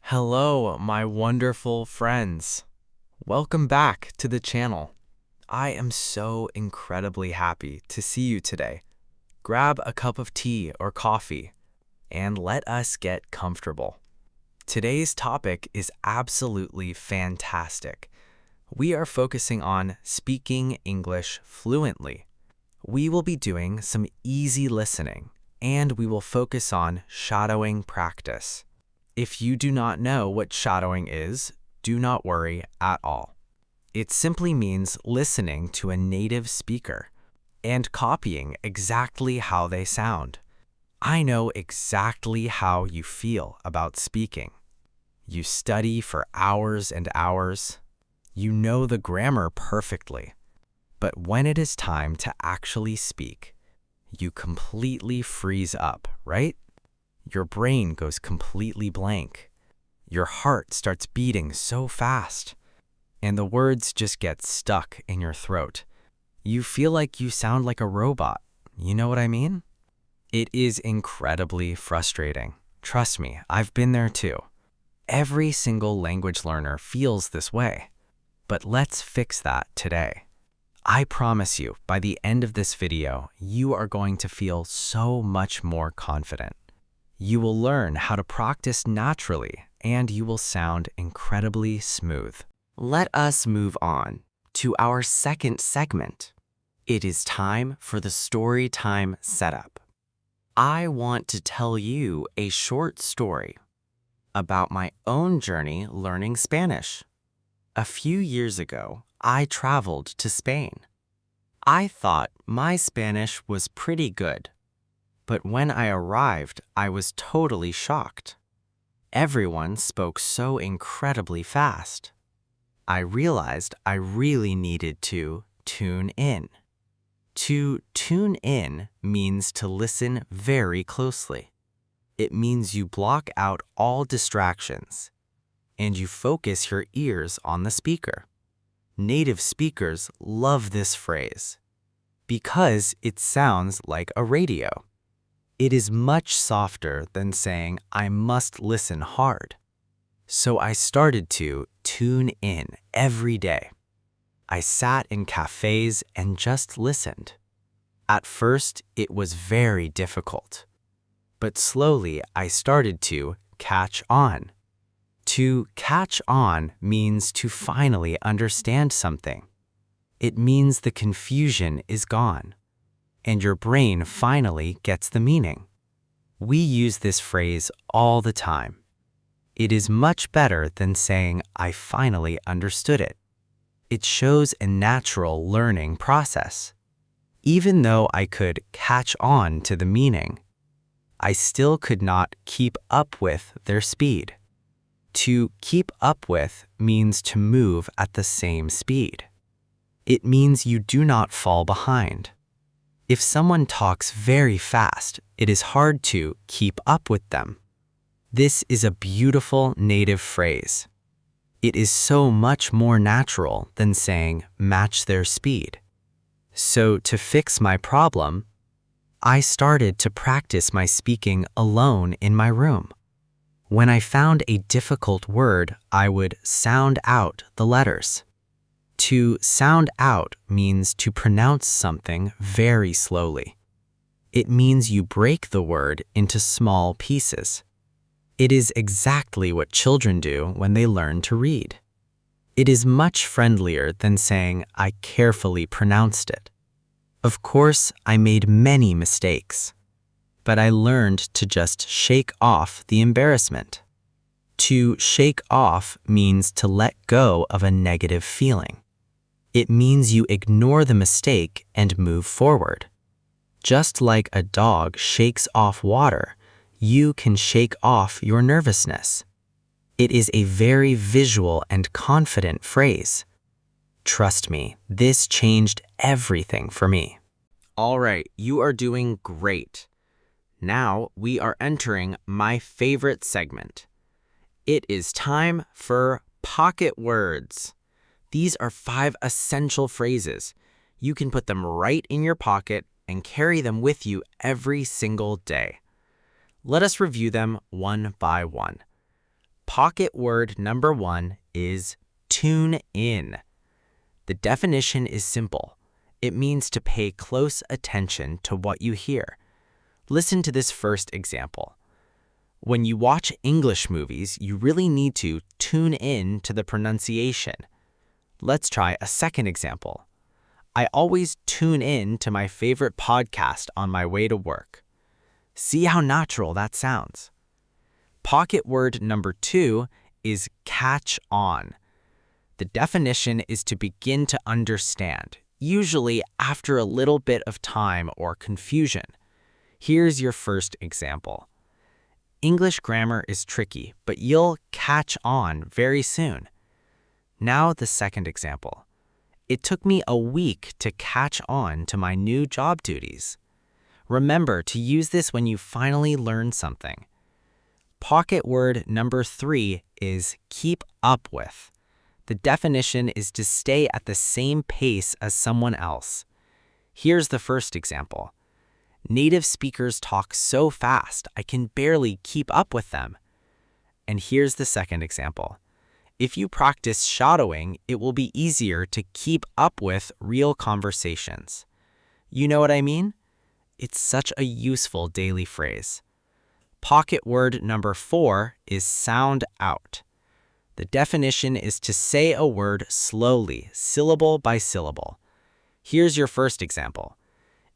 Hello, my wonderful friends. Welcome back to the channel. I am so incredibly happy to see you today. Grab a cup of tea or coffee and let us get comfortable. Today's topic is absolutely fantastic. We are focusing on speaking English fluently. We will be doing some easy listening, and we will focus on shadowing practice. If you do not know what shadowing is, do not worry at all. It simply means listening to a native speaker and copying exactly how they sound. I know exactly how you feel about speaking. You study for hours and hours. You know the grammar perfectly. But when it is time to actually speak, you completely freeze up, right? Your brain goes completely blank. Your heart starts beating so fast, and the words just get stuck in your throat. You feel like you sound like a robot. You know what I mean? It is incredibly frustrating. Trust me, I've been there too. Every single language learner feels this way. But let's fix that today. I promise you, by the end of this video, you are going to feel so much more confident. You will learn how to practice naturally, and you will sound incredibly smooth. Let us move on to our second segment. It is time for the story time setup. I want to tell you a short story about my own journey learning Spanish. A few years ago, I traveled to Spain. I thought my Spanish was pretty good. But when I arrived, I was totally shocked. Everyone spoke so incredibly fast. I realized I really needed to tune in. To tune in means to listen very closely. It means you block out all distractions, and you focus your ears on the speaker. Native speakers love this phrase because it sounds like a radio. It is much softer than saying, I must listen hard. So I started to tune in every day. I sat in cafes and just listened. At first, it was very difficult. But slowly, I started to catch on. To catch on means to finally understand something. It means the confusion is gone, and your brain finally gets the meaning. We use this phrase all the time. It is much better than saying, I finally understood it. It shows a natural learning process. Even though I could catch on to the meaning, I still could not keep up with their speed. To keep up with means to move at the same speed. It means you do not fall behind. If someone talks very fast, it is hard to keep up with them. This is a beautiful native phrase. It is so much more natural than saying match their speed. So to fix my problem, I started to practice my speaking alone in my room. When I found a difficult word, I would sound out the letters. To sound out means to pronounce something very slowly. It means you break the word into small pieces. It is exactly what children do when they learn to read. It is much friendlier than saying, I carefully pronounced it. Of course, I made many mistakes, but I learned to just shake off the embarrassment. To shake off means to let go of a negative feeling. It means you ignore the mistake and move forward. Just like a dog shakes off water, you can shake off your nervousness. It is a very visual and confident phrase. Trust me, this changed everything for me. All right, you are doing great. Now we are entering my favorite segment. It is time for pocket words. These are 5 essential phrases. You can put them right in your pocket and carry them with you every single day. Let us review them one by one. Pocket word number 1 is tune in. The definition is simple. It means to pay close attention to what you hear. Listen to this first example. When you watch English movies, you really need to tune in to the pronunciation. Let's try a second example. I always tune in to my favorite podcast on my way to work. See how natural that sounds. Pocket word number 2 is catch on. The definition is to begin to understand, usually after a little bit of time or confusion. Here's your first example. English grammar is tricky, but you'll catch on very soon. Now the second example. It took me a week to catch on to my new job duties. Remember to use this when you finally learn something. Pocket word number 3 is keep up with. The definition is to stay at the same pace as someone else. Here's the first example. Native speakers talk so fast, I can barely keep up with them. And here's the second example. If you practice shadowing, it will be easier to keep up with real conversations. You know what I mean? It's such a useful daily phrase. Pocket word number 4 is sound out. The definition is to say a word slowly, syllable by syllable. Here's your first example.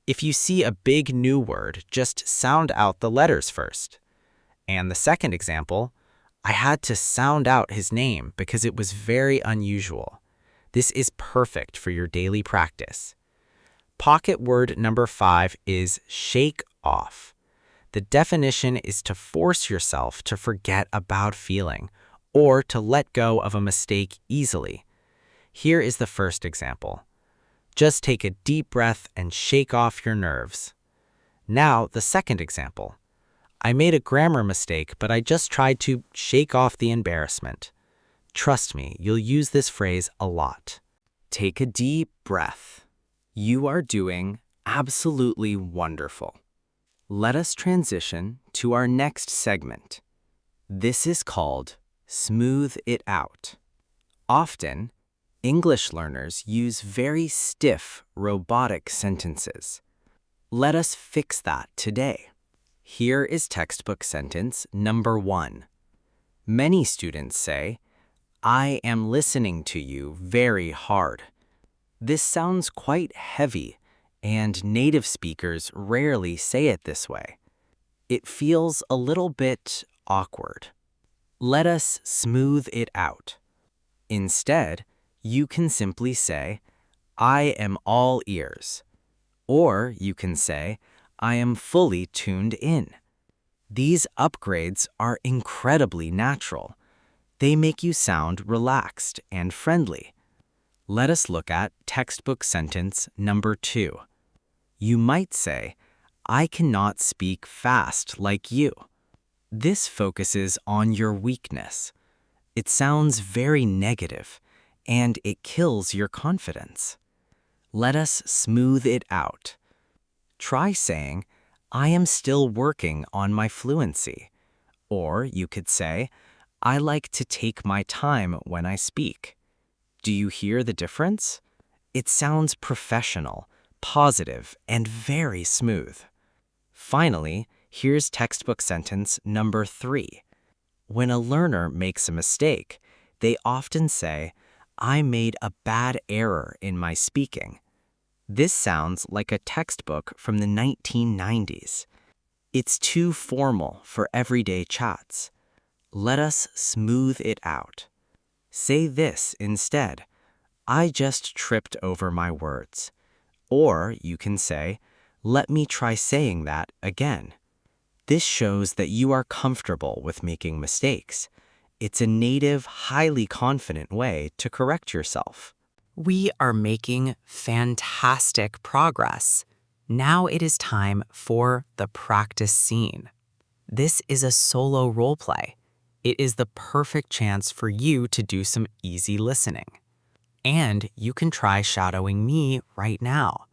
If you see a big new word, just sound out the letters first. And the second example, I had to sound out his name because it was very unusual. This is perfect for your daily practice. Pocket word number 5 is shake off. The definition is to force yourself to forget a bad feeling or to let go of a mistake easily. Here is the first example. Just take a deep breath and shake off your nerves. Now, the second example. I made a grammar mistake, but I just tried to shake off the embarrassment. Trust me, you'll use this phrase a lot. Take a deep breath. You are doing absolutely wonderful. Let us transition to our next segment. This is called Smooth It Out. Often, English learners use very stiff, robotic sentences. Let us fix that today. Here is textbook sentence number 1. Many students say, I am listening to you very hard. This sounds quite heavy, and native speakers rarely say it this way. It feels a little bit awkward. Let us smooth it out. Instead, you can simply say, I am all ears. Or you can say, I am fully tuned in. These upgrades are incredibly natural. They make you sound relaxed and friendly. Let us look at textbook sentence number 2. You might say, I cannot speak fast like you. This focuses on your weakness. It sounds very negative, and it kills your confidence. Let us smooth it out. Try saying, I am still working on my fluency. Or you could say, I like to take my time when I speak. Do you hear the difference? It sounds professional, positive, and very smooth. Finally, here's textbook sentence number 3. When a learner makes a mistake, they often say, I made a bad error in my speaking. This sounds like a textbook from the 1990s. It's too formal for everyday chats. Let us smooth it out. Say this instead, I just tripped over my words. Or you can say, let me try saying that again. This shows that you are comfortable with making mistakes. It's a native, highly confident way to correct yourself. We are making fantastic progress. Now it is time for the practice scene. This is a solo role play. It is the perfect chance for you to do some easy listening. And you can try shadowing me right now.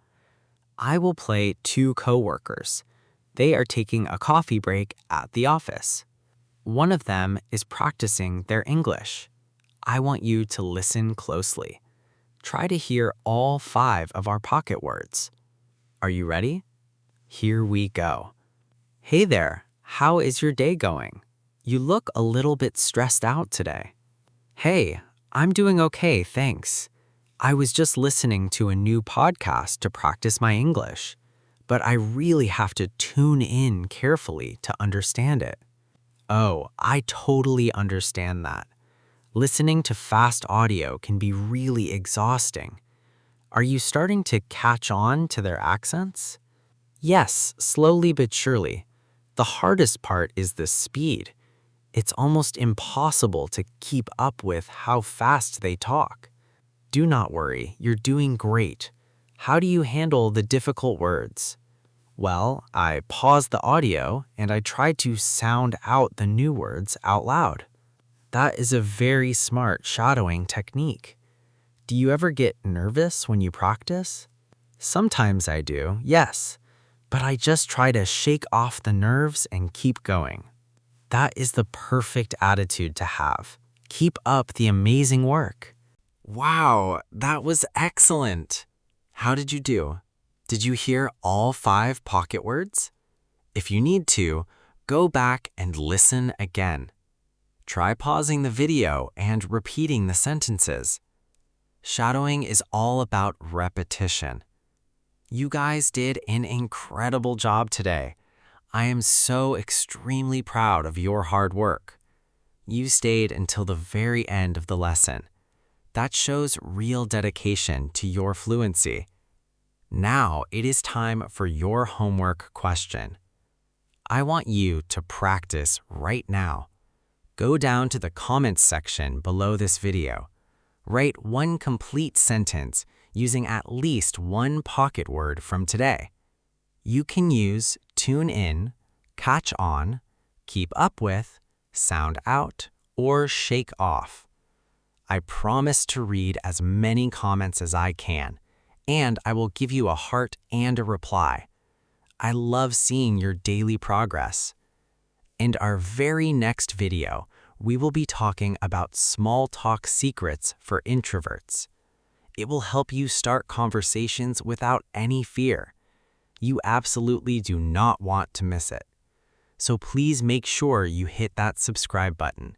I will play 2 coworkers. They are taking a coffee break at the office. One of them is practicing their English. I want you to listen closely. Try to hear all 5 of our pocket words. Are you ready? Here we go. Hey there, how is your day going? You look a little bit stressed out today. Hey, I'm doing okay, thanks. I was just listening to a new podcast to practice my English, but I really have to tune in carefully to understand it. Oh, I totally understand that. Listening to fast audio can be really exhausting. Are you starting to catch on to their accents? Yes, slowly but surely. The hardest part is the speed. It's almost impossible to keep up with how fast they talk. Do not worry, you're doing great. How do you handle the difficult words? Well, I pause the audio and I try to sound out the new words out loud. That is a very smart shadowing technique. Do you ever get nervous when you practice? Sometimes I do, yes, but I just try to shake off the nerves and keep going. That is the perfect attitude to have. Keep up the amazing work. Wow, that was excellent. How did you do? Did you hear all 5 pocket words? If you need to, go back and listen again. Try pausing the video and repeating the sentences. Shadowing is all about repetition. You guys did an incredible job today. I am so extremely proud of your hard work. You stayed until the very end of the lesson. That shows real dedication to your fluency. Now it is time for your homework question. I want you to practice right now. Go down to the comments section below this video. Write one complete sentence using at least one pocket word from today. You can use tune in, catch on, keep up with, sound out, or shake off. I promise to read as many comments as I can, and I will give you a heart and a reply. I love seeing your daily progress. In our very next video, we will be talking about small talk secrets for introverts. It will help you start conversations without any fear. You absolutely do not want to miss it. So please make sure you hit that subscribe button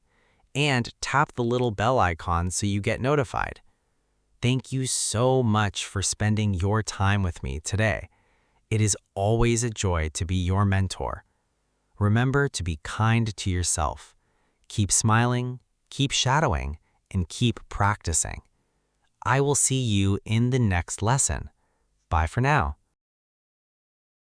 and tap the little bell icon so you get notified. Thank you so much for spending your time with me today. It is always a joy to be your mentor. Remember to be kind to yourself. Keep smiling, keep shadowing, and keep practicing. I will see you in the next lesson. Bye for now.